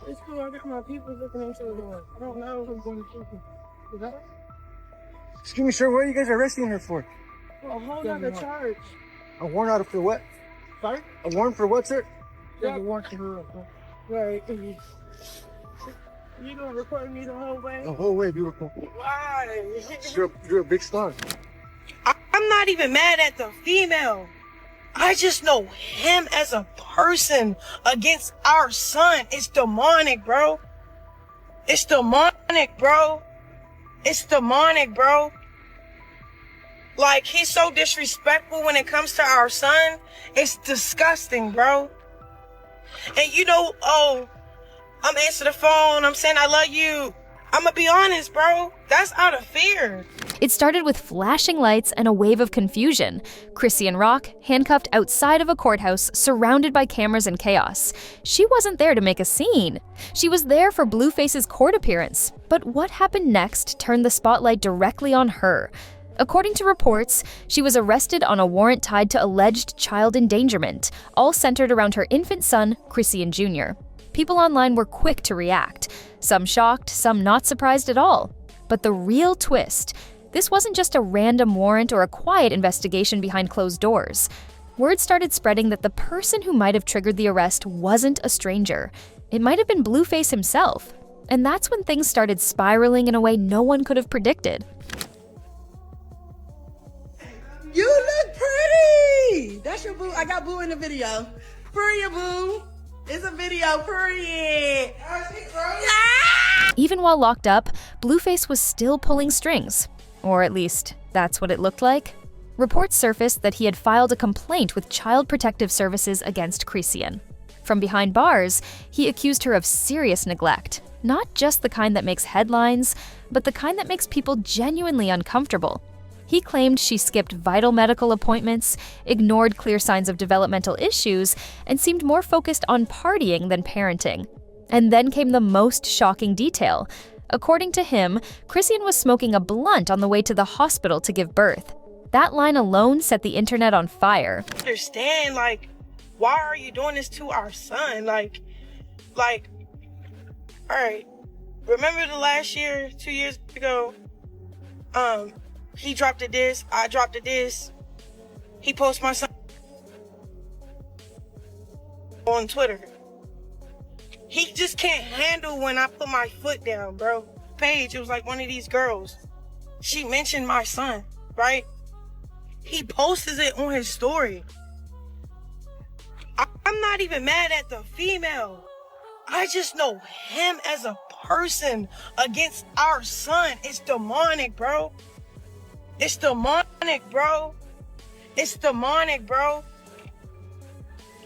It's cool. I got my people looking into the door. I don't know who's going to shoot me. Is that right? Excuse me, sir. What are you guys arresting her for? A whole other charge. A warrant out for what? Sorry? A warrant for what, sir? There's a warrant for her. Right. You gonna record me the whole way? The whole way, beautiful. Why? You're a big star. I'm not even mad at the female. I just know him as a person against our son. It's demonic, bro. It's demonic, bro. It's demonic, bro. Like, he's so disrespectful when it comes to our son. It's disgusting, bro. And you know, I'm answering the phone. I'm saying I love you. I'm gonna be honest, bro. That's out of fear. It started with flashing lights and a wave of confusion. Chrisean Rock, handcuffed outside of a courthouse, surrounded by cameras and chaos. She wasn't there to make a scene. She was there for Blueface's court appearance. But what happened next turned the spotlight directly on her. According to reports, she was arrested on a warrant tied to alleged child endangerment, all centered around her infant son, Chrisean Jr. People online were quick to react, some shocked, some not surprised at all. But the real twist, this wasn't just a random warrant or a quiet investigation behind closed doors. Word started spreading that the person who might have triggered the arrest wasn't a stranger. It might have been Blueface himself. And that's when things started spiraling in a way no one could have predicted. You look pretty! That's your boo. I got boo in the video. Period, boo. It's a video, period. Even while locked up, Blueface was still pulling strings. Or at least, that's what it looked like. Reports surfaced that he had filed a complaint with Child Protective Services against Chrisean. From behind bars, he accused her of serious neglect. Not just the kind that makes headlines, but the kind that makes people genuinely uncomfortable. He claimed she skipped vital medical appointments, ignored clear signs of developmental issues, and seemed more focused on partying than parenting. And then came the most shocking detail. According to him, Chrisean was smoking a blunt on the way to the hospital to give birth. That line alone set the internet on fire. Understand, like, why are you doing this to our son? Like, all right, remember the last year, 2 years ago, he dropped a diss, I dropped a diss. He posted my son on Twitter. He just can't handle when I put my foot down, bro. Paige, it was like one of these girls. She mentioned my son, right? He posted it on his story. I'm not even mad at the female. I just know him as a person against our son. It's demonic, bro. It's demonic, bro. It's demonic, bro.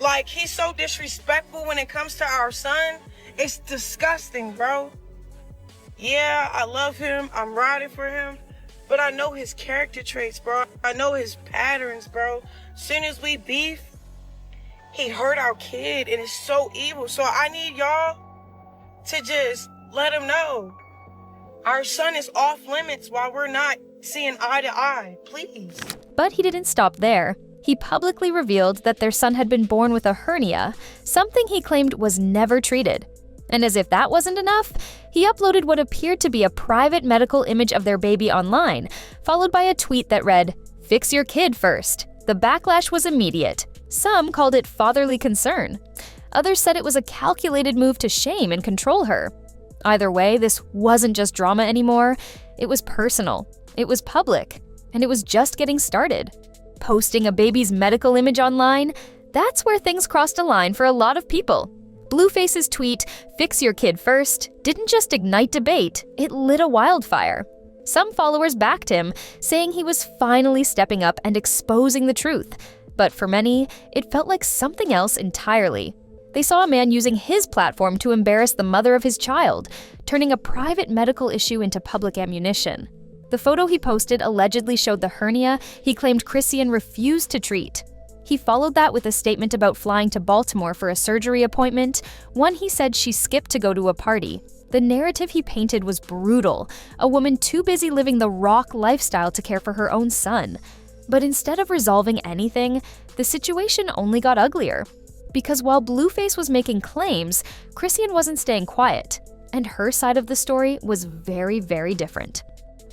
Like, he's so disrespectful when it comes to our son. It's disgusting, bro. Yeah, I love him. I'm riding for him. But I know his character traits, bro. I know his patterns, bro. Soon as we beef, he hurt our kid, and it's so evil. So I need y'all to just let him know our son is off limits while we're not seeing eye to eye, please. But he didn't stop there. He publicly revealed that their son had been born with a hernia, something he claimed was never treated. And as if that wasn't enough, he uploaded what appeared to be a private medical image of their baby online, followed by a tweet that read, "Fix your kid first." The backlash was immediate. Some called it fatherly concern. Others said it was a calculated move to shame and control her. Either way, this wasn't just drama anymore. It was personal. It was public. And it was just getting started. Posting a baby's medical image online, that's where things crossed a line for a lot of people. Blueface's tweet, "Fix your kid first," didn't just ignite debate, it lit a wildfire. Some followers backed him, saying he was finally stepping up and exposing the truth. But for many, it felt like something else entirely. They saw a man using his platform to embarrass the mother of his child, turning a private medical issue into public ammunition. The photo he posted allegedly showed the hernia he claimed Chrisean refused to treat. He followed that with a statement about flying to Baltimore for a surgery appointment, one he said she skipped to go to a party. The narrative he painted was brutal, a woman too busy living the rock lifestyle to care for her own son. But instead of resolving anything, the situation only got uglier. Because while Blueface was making claims, Chrisean wasn't staying quiet, and her side of the story was very, very different.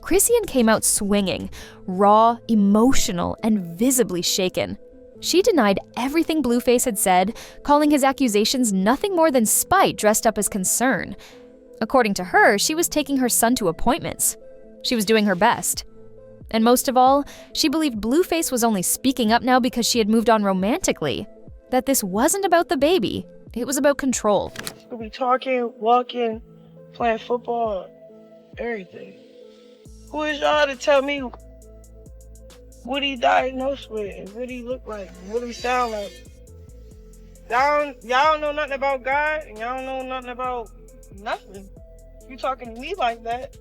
Chrisean came out swinging, raw, emotional, and visibly shaken. She denied everything Blueface had said, calling his accusations nothing more than spite dressed up as concern. According to her, she was taking her son to appointments. She was doing her best. And most of all, she believed Blueface was only speaking up now because she had moved on romantically. That this wasn't about the baby, it was about control. We'll be talking, walking, playing football, everything. Who is y'all to tell me what he diagnosed with and what he look like, what he sound like? Y'all don't know nothing about God and y'all don't know nothing about nothing. You talking to me like that.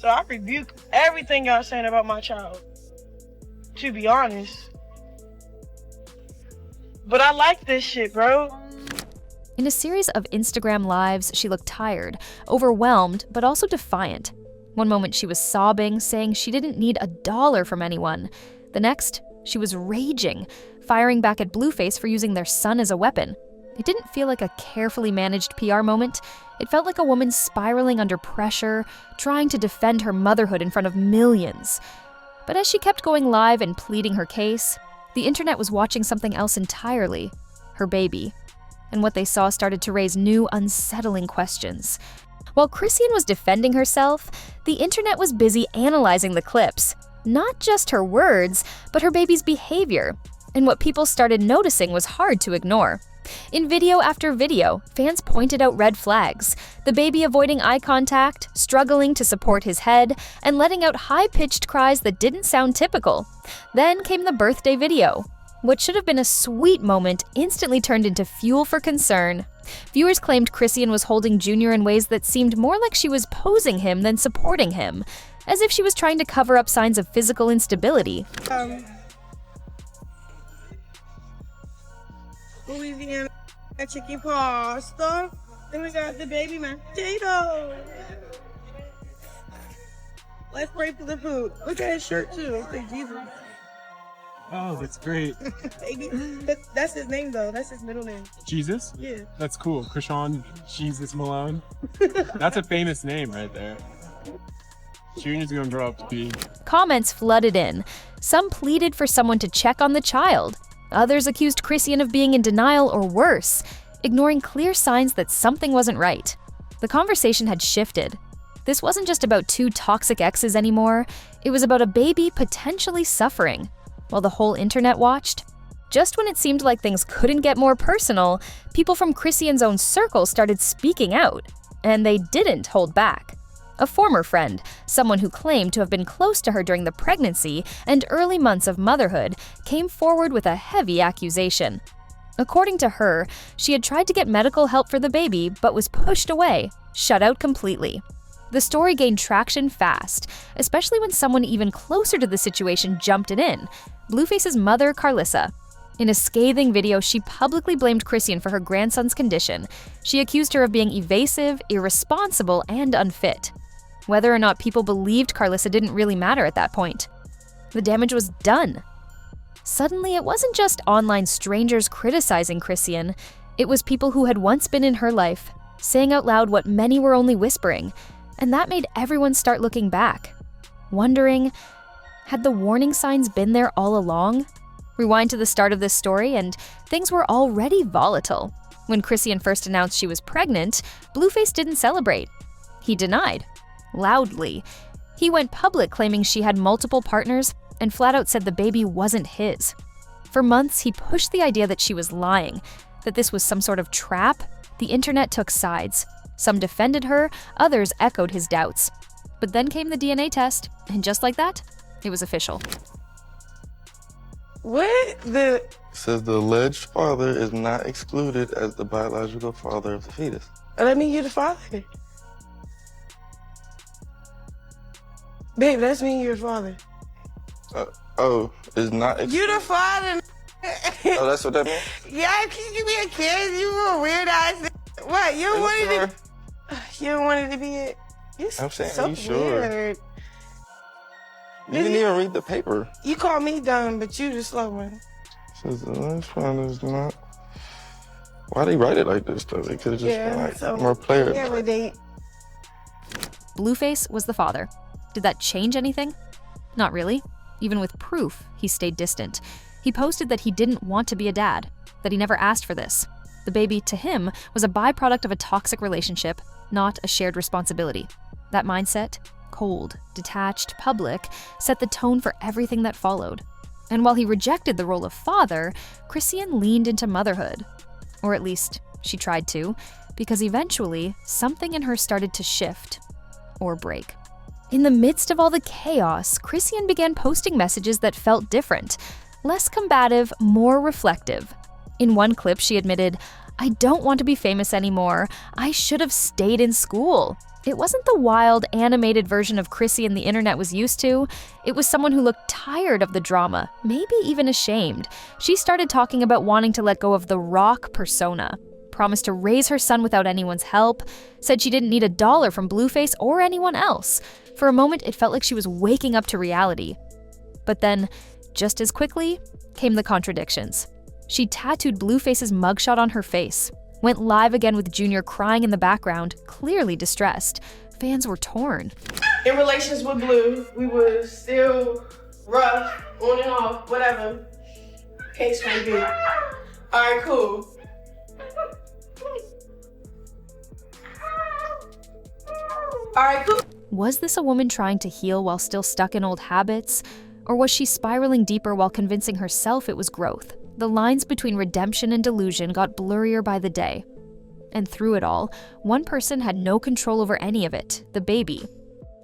So I rebuke everything y'all saying about my child, to be honest. But I like this shit, bro. In a series of Instagram lives, she looked tired, overwhelmed, but also defiant. One moment she was sobbing, saying she didn't need $1 from anyone. The next, she was raging, firing back at Blueface for using their son as a weapon. It didn't feel like a carefully managed PR moment. It felt like a woman spiraling under pressure, trying to defend her motherhood in front of millions. But as she kept going live and pleading her case, the internet was watching something else entirely, her baby. And what they saw started to raise new, unsettling questions. While Chrisean was defending herself, the internet was busy analyzing the clips. Not just her words, but her baby's behavior. And what people started noticing was hard to ignore. In video after video, fans pointed out red flags. The baby avoiding eye contact, struggling to support his head, and letting out high-pitched cries that didn't sound typical. Then came the birthday video. What should have been a sweet moment instantly turned into fuel for concern. Viewers claimed Chrisean was holding Junior in ways that seemed more like she was posing him than supporting him, as if she was trying to cover up signs of physical instability. Louisiana chicken pasta. Then we got the baby mashed potato. Let's pray for the food. Look at his shirt too. Say Jesus. Oh, that's great. That's his name though. That's his middle name. Jesus? Yeah. That's cool. Chrisean Jesus Malone. That's a famous name right there. Junior's gonna grow up to be. Comments flooded in. Some pleaded for someone to check on the child. Others accused Chrisean of being in denial or worse, ignoring clear signs that something wasn't right. The conversation had shifted. This wasn't just about two toxic exes anymore. It was about a baby potentially suffering. While the whole internet watched, just when it seemed like things couldn't get more personal, people from Chrisean's own circle started speaking out. And they didn't hold back. A former friend, someone who claimed to have been close to her during the pregnancy and early months of motherhood, came forward with a heavy accusation. According to her, she had tried to get medical help for the baby but was pushed away, shut out completely. The story gained traction fast, especially when someone even closer to the situation jumped it in, Blueface's mother, Carlissa. In a scathing video, she publicly blamed Chrisean for her grandson's condition. She accused her of being evasive, irresponsible, and unfit. Whether or not people believed Carlissa didn't really matter at that point. The damage was done. Suddenly, it wasn't just online strangers criticizing Chrisean. It was people who had once been in her life, saying out loud what many were only whispering. And that made everyone start looking back, wondering, had the warning signs been there all along? Rewind to the start of this story, and things were already volatile. When Chrisean first announced she was pregnant, Blueface didn't celebrate. He denied. Loudly. He went public claiming she had multiple partners and flat out said the baby wasn't his. For months, he pushed the idea that she was lying, that this was some sort of trap. The internet took sides. Some defended her, others echoed his doubts. But then came the DNA test, and just like that, it was official. What the? Says the alleged father is not excluded as the biological father of the fetus. That mean you're the father. Babe, that's mean you're the father. Is not excluded. You the father. Oh, that's what that means? Yeah, can you be a kid? You a weird ass. What? You don't want it to. You don't want it to be it. I'm saying, so are you sure? Weird. You didn't even read the paper. You call me dumb, but you the slow one. Says the alleged father is not Why they write it like this though? They could have just been like more player. Yeah, but they Blueface was the father. Did that change anything? Not really. Even with proof, he stayed distant. He posted that he didn't want to be a dad, that he never asked for this. The baby, to him, was a byproduct of a toxic relationship, not a shared responsibility. That mindset, cold, detached, public, set the tone for everything that followed. And while he rejected the role of father, Chrisean leaned into motherhood. Or at least, she tried to, because eventually, something in her started to shift or break. In the midst of all the chaos, Chrisean began posting messages that felt different, less combative, more reflective. In one clip, she admitted, "I don't want to be famous anymore. I should have stayed in school." It wasn't the wild, animated version of Chrisean the internet was used to. It was someone who looked tired of the drama, maybe even ashamed. She started talking about wanting to let go of the rock persona, promised to raise her son without anyone's help, said she didn't need $1 from Blueface or anyone else. For a moment, it felt like she was waking up to reality. But then, just as quickly, came the contradictions. She tattooed Blueface's mugshot on her face, went live again with Junior crying in the background, clearly distressed. Fans were torn. in relations with Blue, we were still rough, on and off, whatever. Case may be. Alright, cool. Alright, cool. Was this a woman trying to heal while still stuck in old habits? Or was she spiraling deeper while convincing herself it was growth? The lines between redemption and delusion got blurrier by the day. And through it all, one person had no control over any of it, the baby.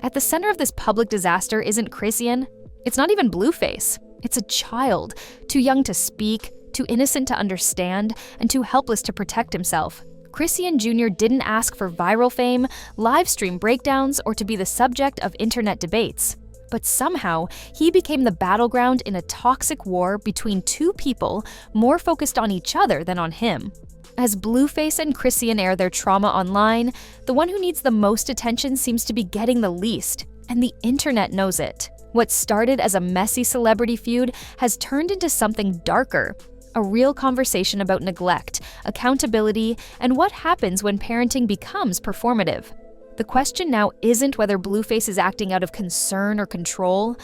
At the center of this public disaster isn't Chrisean. It's not even Blueface. It's a child, too young to speak, too innocent to understand, and too helpless to protect himself. Chrisean Jr. didn't ask for viral fame, live stream breakdowns, or to be the subject of internet debates. But somehow, he became the battleground in a toxic war between two people more focused on each other than on him. As Blueface and Chrisean air their trauma online, the one who needs the most attention seems to be getting the least, and the internet knows it. What started as a messy celebrity feud has turned into something darker, a real conversation about neglect, accountability, and what happens when parenting becomes performative. The question now isn't whether Blueface is acting out of concern or control,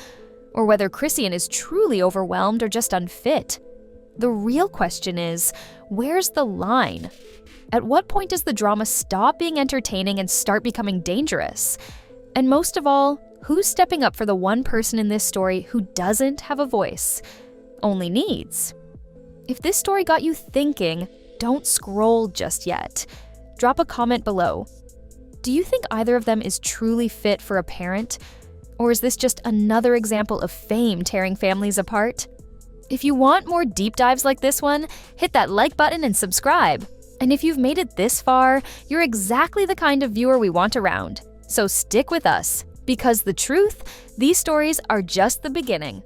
or whether Chrisean is truly overwhelmed or just unfit. The real question is, where's the line? At what point does the drama stop being entertaining and start becoming dangerous? And most of all, who's stepping up for the one person in this story who doesn't have a voice, only needs? If this story got you thinking, don't scroll just yet. Drop a comment below. Do you think either of them is truly fit for a parent? Or is this just another example of fame tearing families apart? If you want more deep dives like this one, hit that like button and subscribe. And if you've made it this far, you're exactly the kind of viewer we want around. So stick with us, because the truth, these stories are just the beginning.